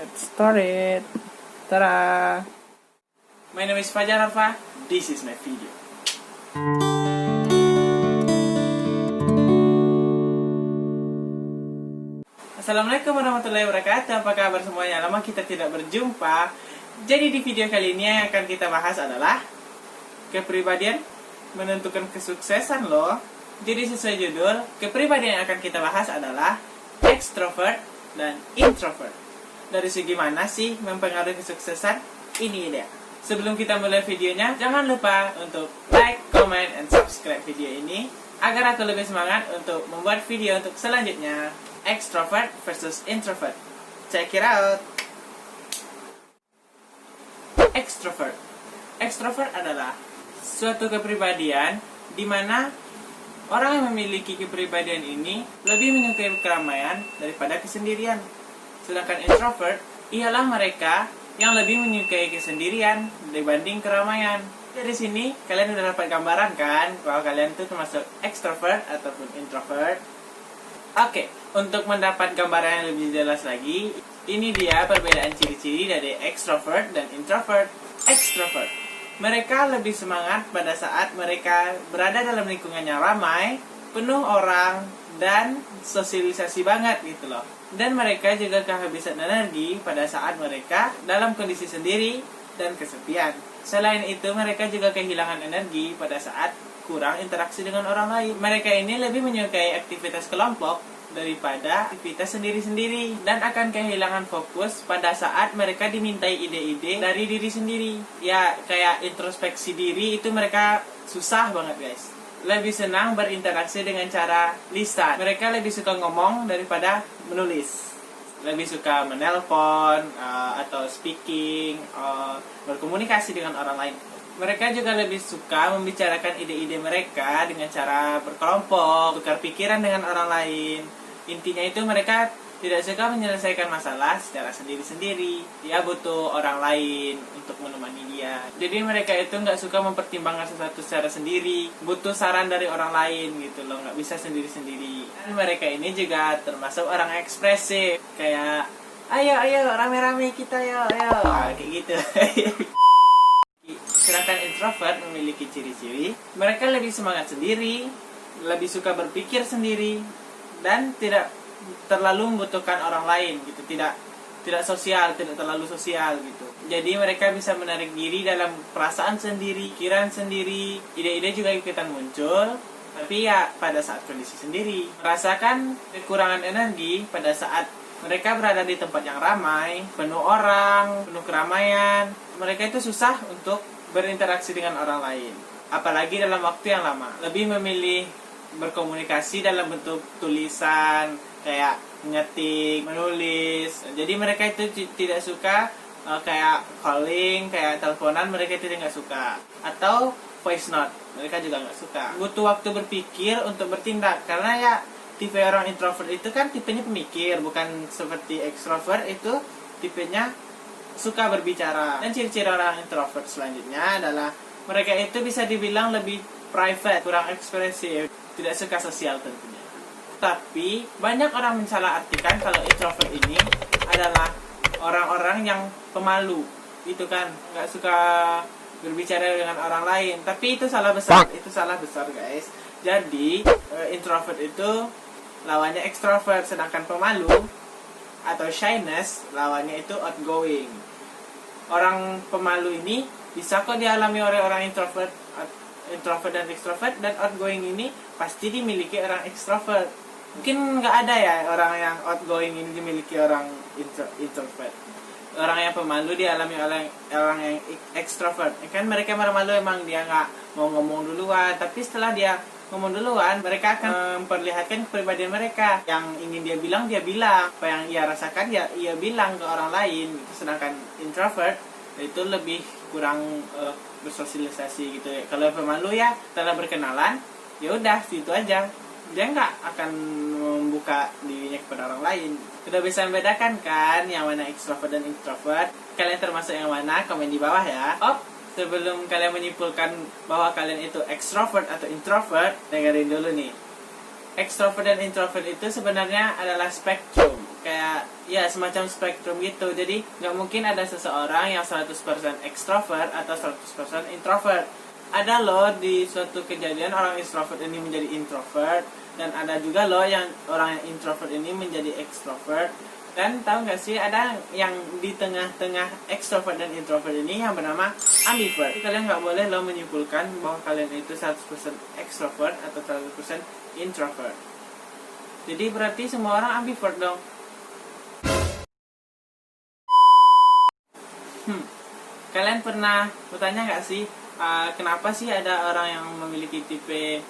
Let's start it. Ta-da! My name is Fajar Alfa. This is my video. Assalamualaikum warahmatullahi wabarakatuh. Apa kabar semuanya? Lama kita tidak berjumpa. Jadi di video kali ini yang akan kita bahas adalah kepribadian menentukan kesuksesan loh. Jadi sesuai judul, kepribadian yang akan kita bahas adalah extrovert dan introvert. Dari segi mana sih mempengaruhi kesuksesan? Ini dia. Sebelum kita mulai videonya, jangan lupa untuk like, comment, and subscribe video ini agar aku lebih semangat untuk membuat video untuk selanjutnya. Extrovert versus introvert. Check it out. Extrovert. Extrovert adalah suatu kepribadian di mana orang yang memiliki kepribadian ini lebih menyukai keramaian daripada kesendirian. Sedangkan introvert ialah mereka yang lebih menyukai kesendirian dibanding keramaian. Dari sini kalian udah dapat gambaran kan bahwa kalian itu termasuk extrovert ataupun introvert. Oke, untuk mendapat gambaran yang lebih jelas lagi, ini dia perbedaan ciri-ciri dari extrovert dan introvert. Extrovert, mereka lebih semangat pada saat mereka berada dalam lingkungan yang ramai, penuh orang, dan sosialisasi banget gitu loh. Dan mereka juga kehabisan energi pada saat mereka dalam kondisi sendiri dan kesepian. Selain itu, mereka juga kehilangan energi pada saat kurang interaksi dengan orang lain. Mereka ini lebih menyukai aktivitas kelompok daripada aktivitas sendiri-sendiri dan akan kehilangan fokus pada saat mereka dimintai ide-ide dari diri sendiri. Ya, kayak introspeksi diri itu mereka susah banget guys. Lebih senang berinteraksi dengan cara lisan. Mereka lebih suka ngomong daripada menulis. Lebih suka menelpon atau speaking, berkomunikasi dengan orang lain. Mereka juga lebih suka membicarakan ide-ide mereka dengan cara berkelompok, tukar pikiran dengan orang lain. Intinya itu mereka tidak suka menyelesaikan masalah secara sendiri-sendiri. Dia butuh orang lain untuk menemani dia. Jadi mereka itu nggak suka mempertimbangkan sesuatu secara sendiri. Butuh saran dari orang lain gitu loh. Nggak bisa sendiri-sendiri. Dan mereka ini juga termasuk orang ekspresif. Kayak, ayo rame-rame kita ayo. Kayak gitu. Sedangkan introvert memiliki ciri-ciri. Mereka lebih semangat sendiri. Lebih suka berpikir sendiri. Dan tidak terlalu membutuhkan orang lain gitu, tidak sosial, tidak terlalu sosial gitu. Jadi mereka bisa menarik diri dalam perasaan sendiri, pikiran sendiri, ide-ide juga ikutan muncul, tapi ya pada saat kondisi sendiri. Merasakan kekurangan energi pada saat mereka berada di tempat yang ramai, penuh orang, penuh keramaian. Mereka itu susah untuk berinteraksi dengan orang lain, apalagi dalam waktu yang lama. Lebih memilih berkomunikasi dalam bentuk tulisan, kayak ngetik, menulis. Jadi mereka itu tidak suka kayak calling, kayak teleponan, mereka itu tidak suka. Atau voice note, mereka juga nggak suka. Butuh waktu berpikir untuk bertindak, karena ya tipe orang introvert itu kan tipenya pemikir, bukan seperti extrovert itu tipenya suka berbicara. Dan ciri-ciri orang introvert selanjutnya adalah mereka itu bisa dibilang lebih private, kurang ekspresif, tidak suka sosial tentunya. Tapi banyak orang mensalahartikan kalau introvert ini adalah orang-orang yang pemalu, itu kan nggak suka berbicara dengan orang lain. Tapi itu salah besar, guys. Jadi introvert itu lawannya extrovert, sedangkan pemalu atau shyness lawannya itu outgoing. Orang pemalu ini bisa kok dialami oleh orang introvert dan extrovert, dan outgoing ini pasti dimiliki orang extrovert. Mungkin nggak ada ya orang yang outgoing ini dimiliki orang introvert. Orang yang pemalu dialami oleh orang yang extrovert. Kan mereka malu emang dia nggak mau ngomong duluan, tapi setelah dia ngomong duluan, mereka akan memperlihatkan kepribadian mereka. Yang ingin dia bilang, apa yang ia rasakan ia bilang ke orang lain. Sedangkan introvert itu lebih kurang bersosialisasi gitu ya. Kalau pemalu ya setelah berkenalan, ya udah situ aja. Dia nggak akan membuka dirinya kepada orang lain. Sudah bisa membedakan kan yang mana extrovert dan introvert? Kalian termasuk yang mana? Komen di bawah ya. Sebelum kalian menyimpulkan bahwa kalian itu extrovert atau introvert, dengerin dulu nih. Extrovert dan introvert itu sebenarnya adalah spektrum. kayak ya semacam spektrum gitu. Jadi nggak mungkin ada seseorang yang 100% ekstrovert atau 100% introvert. Ada loh di suatu kejadian orang extrovert ini menjadi introvert, dan ada juga loh yang orang yang introvert ini menjadi extrovert. Dan tahu nggak sih, ada yang di tengah-tengah extrovert dan introvert ini yang bernama ambivert. Jadi, kalian nggak boleh loh menyimpulkan bahwa kalian itu 100% extrovert atau 100% introvert. Jadi berarti semua orang ambivert dong. Kalian pernah bertanya nggak sih, kenapa sih ada orang yang memiliki tipe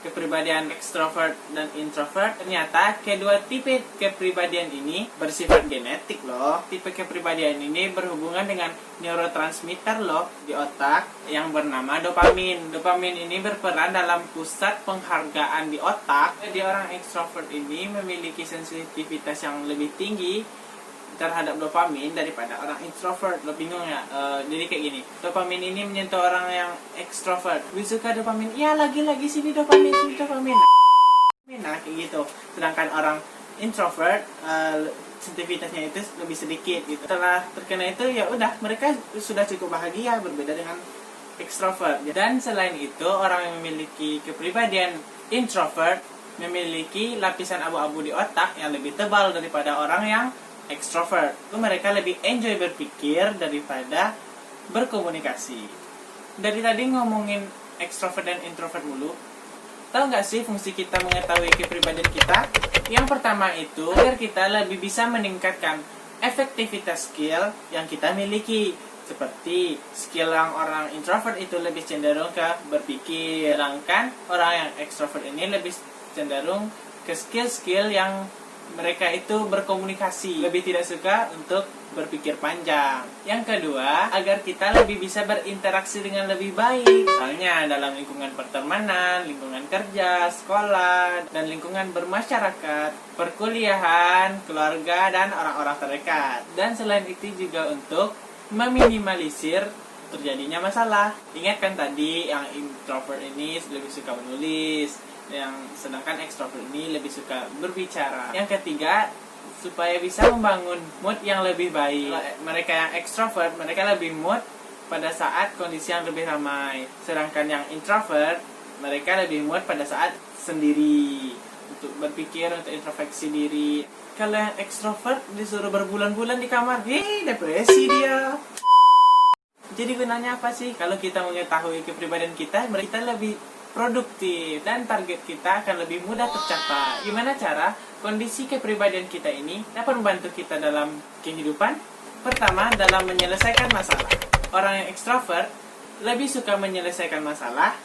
kepribadian ekstrovert dan introvert? Ternyata kedua tipe kepribadian ini bersifat genetik loh. Tipe kepribadian ini berhubungan dengan neurotransmitter loh di otak yang bernama dopamin. Dopamin ini berperan dalam pusat penghargaan di otak. Jadi orang ekstrovert ini memiliki sensitivitas yang lebih tinggi terhadap dopamin daripada orang introvert. Lo bingung ya? Jadi kayak gini, dopamin ini menyentuh orang yang ekstrovert. Lebih suka dopamin, ya lagi-lagi sini dopamin, sini dopamin. Nah kayak gitu. Sedangkan orang introvert sensitivitasnya itu lebih sedikit gitu. Setelah terkena itu ya udah, mereka sudah cukup bahagia, berbeda dengan ekstrovert. Dan selain itu, orang yang memiliki kepribadian introvert memiliki lapisan abu-abu di otak yang lebih tebal daripada orang yang extrovert. Itu mereka lebih enjoy berpikir daripada berkomunikasi. Dari tadi ngomongin extrovert dan introvert dulu. Tahu nggak sih fungsi kita mengetahui kepribadian kita? Yang pertama itu agar kita lebih bisa meningkatkan efektivitas skill yang kita miliki. Seperti skill yang orang introvert itu lebih cenderung ke berpikir, sedangkan orang yang extrovert ini lebih cenderung ke skill-skill yang mereka itu berkomunikasi, lebih tidak suka untuk berpikir panjang. Yang kedua, agar kita lebih bisa berinteraksi dengan lebih baik. Misalnya dalam lingkungan pertemanan, lingkungan kerja, sekolah, dan lingkungan bermasyarakat, perkuliahan, keluarga, dan orang-orang terdekat. Dan selain itu juga untuk meminimalisir terjadinya masalah. Ingat kan tadi yang introvert ini lebih suka menulis, yang sedangkan ekstrovert ini lebih suka berbicara. Yang ketiga, supaya bisa membangun mood yang lebih baik. Mereka yang ekstrovert, mereka lebih mood pada saat kondisi yang lebih ramai. Sedangkan yang introvert, mereka lebih mood pada saat sendiri, untuk berpikir, untuk introspeksi diri. Kalau yang ekstrovert disuruh berbulan-bulan di kamar, depresi dia. Jadi gunanya apa sih? Kalau kita mengetahui kepribadian kita lebih produktif dan target kita akan lebih mudah tercapai. Gimana cara kondisi kepribadian kita ini dapat membantu kita dalam kehidupan? Pertama, dalam menyelesaikan masalah. Orang yang ekstrovert lebih suka menyelesaikan masalah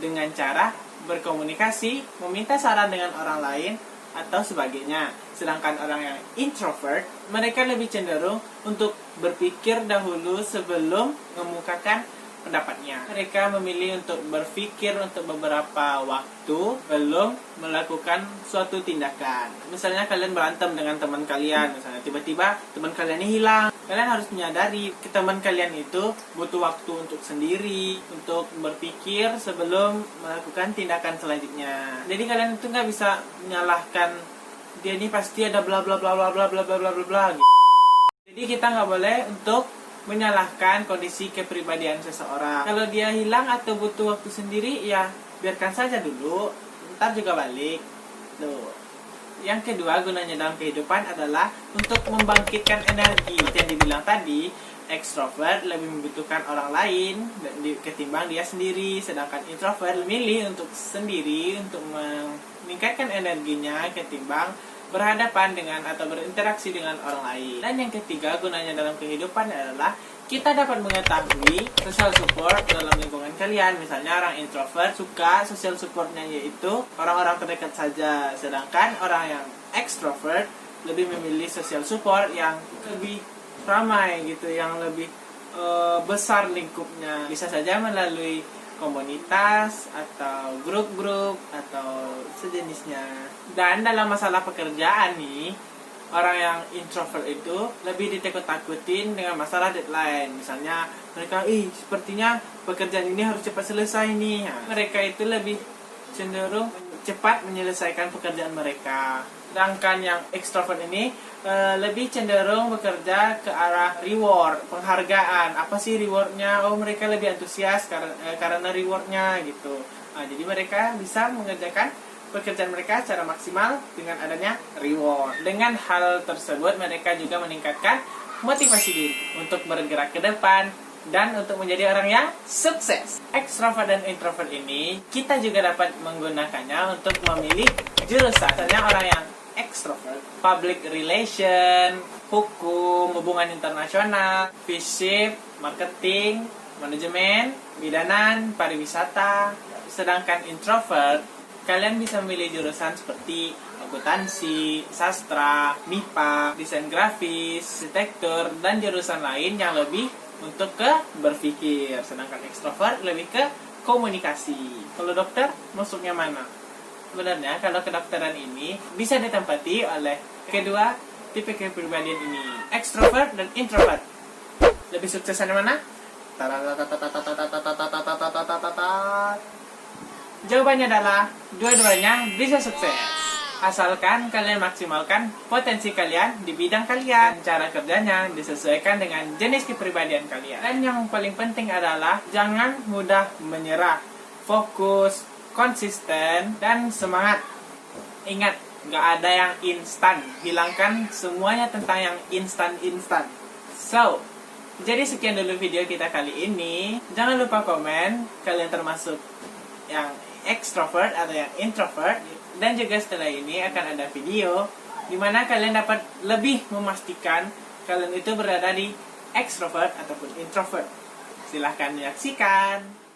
dengan cara berkomunikasi, meminta saran dengan orang lain, atau sebagainya. Sedangkan orang yang introvert, mereka lebih cenderung untuk berpikir dahulu sebelum mengemukakan pendapatnya. Mereka memilih untuk berpikir untuk beberapa waktu belum melakukan suatu tindakan. Misalnya kalian berantem dengan teman kalian, misalnya tiba-tiba teman kalian ini hilang. Kalian harus menyadari teman kalian itu butuh waktu untuk sendiri, untuk berpikir sebelum melakukan tindakan selanjutnya. Jadi kalian itu nggak bisa menyalahkan dia ini pasti ada bla bla bla bla bla bla bla bla bla. Jadi kita nggak boleh untuk menyalahkan kondisi kepribadian seseorang. Kalau dia hilang atau butuh waktu sendiri, ya biarkan saja dulu, ntar juga balik. Tuh. Yang kedua gunanya dalam kehidupan adalah untuk membangkitkan energi. Yang dibilang tadi, ekstrovert lebih membutuhkan orang lain ketimbang dia sendiri, sedangkan introvert memilih untuk sendiri untuk meningkatkan energinya ketimbang berhadapan dengan atau berinteraksi dengan orang lain. Dan yang ketiga gunanya dalam kehidupan adalah kita dapat mengetahui social support dalam lingkungan kalian. Misalnya orang introvert suka social supportnya yaitu orang-orang terdekat saja, sedangkan orang yang extrovert lebih memilih social support yang lebih ramai gitu, yang lebih besar lingkupnya. Bisa saja melalui komunitas atau grup-grup atau sejenisnya. Dan dalam masalah pekerjaan nih, orang yang introvert itu lebih ditakut-takutin dengan masalah deadline. Misalnya mereka, sepertinya pekerjaan ini harus cepat selesai nih. Nah, mereka itu lebih cenderung cepat menyelesaikan pekerjaan mereka. Sedangkan yang ekstrovert ini lebih cenderung bekerja ke arah reward, penghargaan. Apa sih rewardnya? Oh, mereka lebih antusias karena rewardnya gitu. Nah, jadi mereka bisa mengerjakan pekerjaan mereka secara maksimal dengan adanya reward. Dengan hal tersebut mereka juga meningkatkan motivasi diri untuk bergerak ke depan dan untuk menjadi orang yang sukses. Extrovert dan introvert ini kita juga dapat menggunakannya untuk memilih jurusan. Misalnya orang yang extrovert, public relation, hukum, hubungan internasional, fisip, marketing, manajemen, bidanan, pariwisata. Sedangkan introvert, kalian bisa memilih jurusan seperti akuntansi, sastra, MIPA, desain grafis, arsitektur, dan jurusan lain yang lebih untuk ke berpikir. Sedangkan ekstrovert lebih ke komunikasi. Kalau dokter, masuknya mana? Sebenarnya kalau kedokteran ini bisa ditempati oleh kedua tipe kepribadian ini, ekstrovert dan introvert. Lebih suksesan mana? Jawabannya adalah dua-duanya bisa sukses. Asalkan kalian maksimalkan potensi kalian di bidang kalian. Cara kerjanya disesuaikan dengan jenis kepribadian kalian. Dan yang paling penting adalah jangan mudah menyerah. Fokus, konsisten, dan semangat. Ingat, gak ada yang instan. Hilangkan semuanya tentang yang instan-instan. So, jadi sekian dulu video kita kali ini. Jangan lupa komen kalian termasuk yang extrovert atau yang introvert. Dan juga setelah ini akan ada video di mana kalian dapat lebih memastikan kalian itu berada di extrovert ataupun introvert. Silahkan menyaksikan.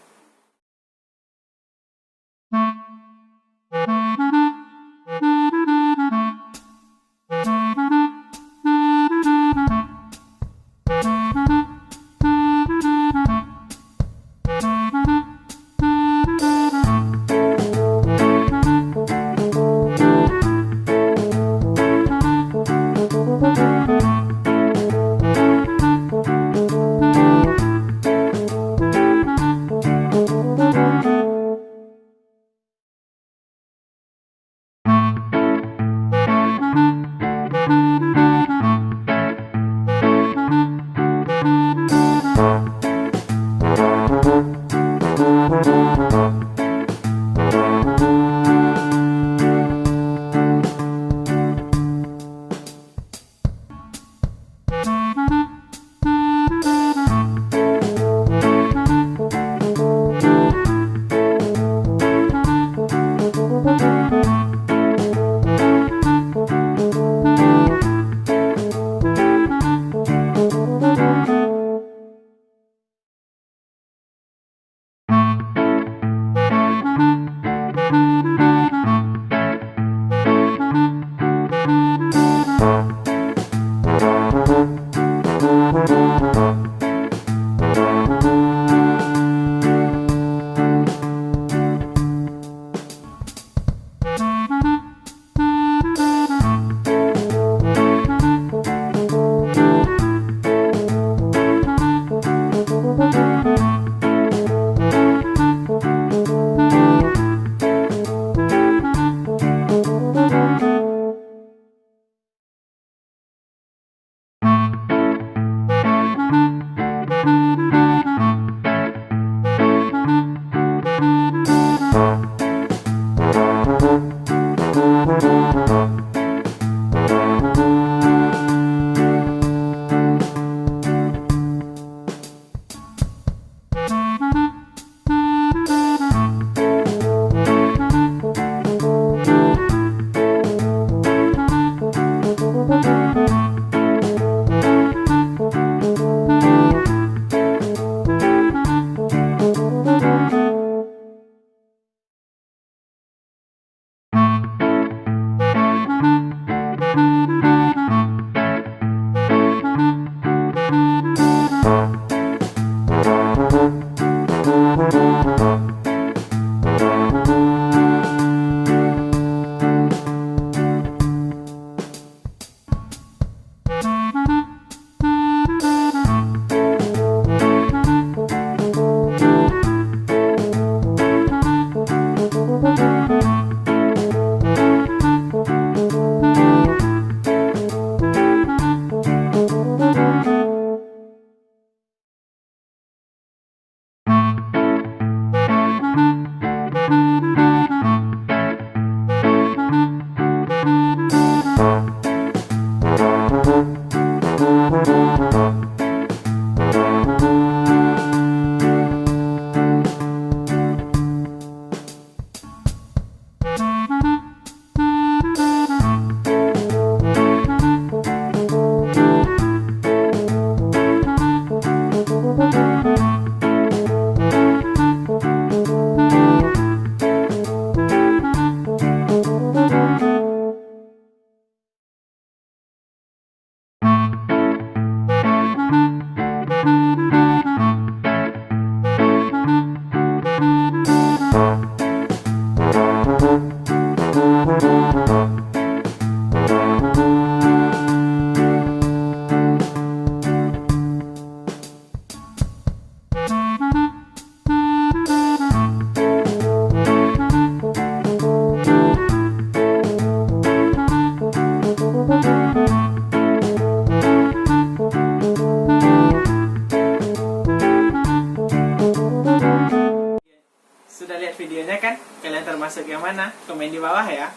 Sudah lihat videonya kan? Kalian termasuk yang mana? Komen di bawah ya.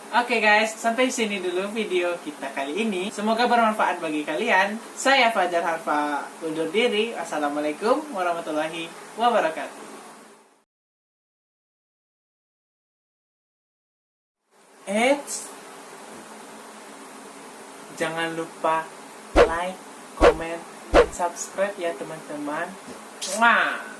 Oke guys, sampai sini dulu video kita kali ini. Semoga bermanfaat bagi kalian. Saya Fajar Harfa undur diri. Assalamualaikum warahmatullahi wabarakatuh. Jangan lupa like, comment, dan subscribe ya teman-teman. Mwah.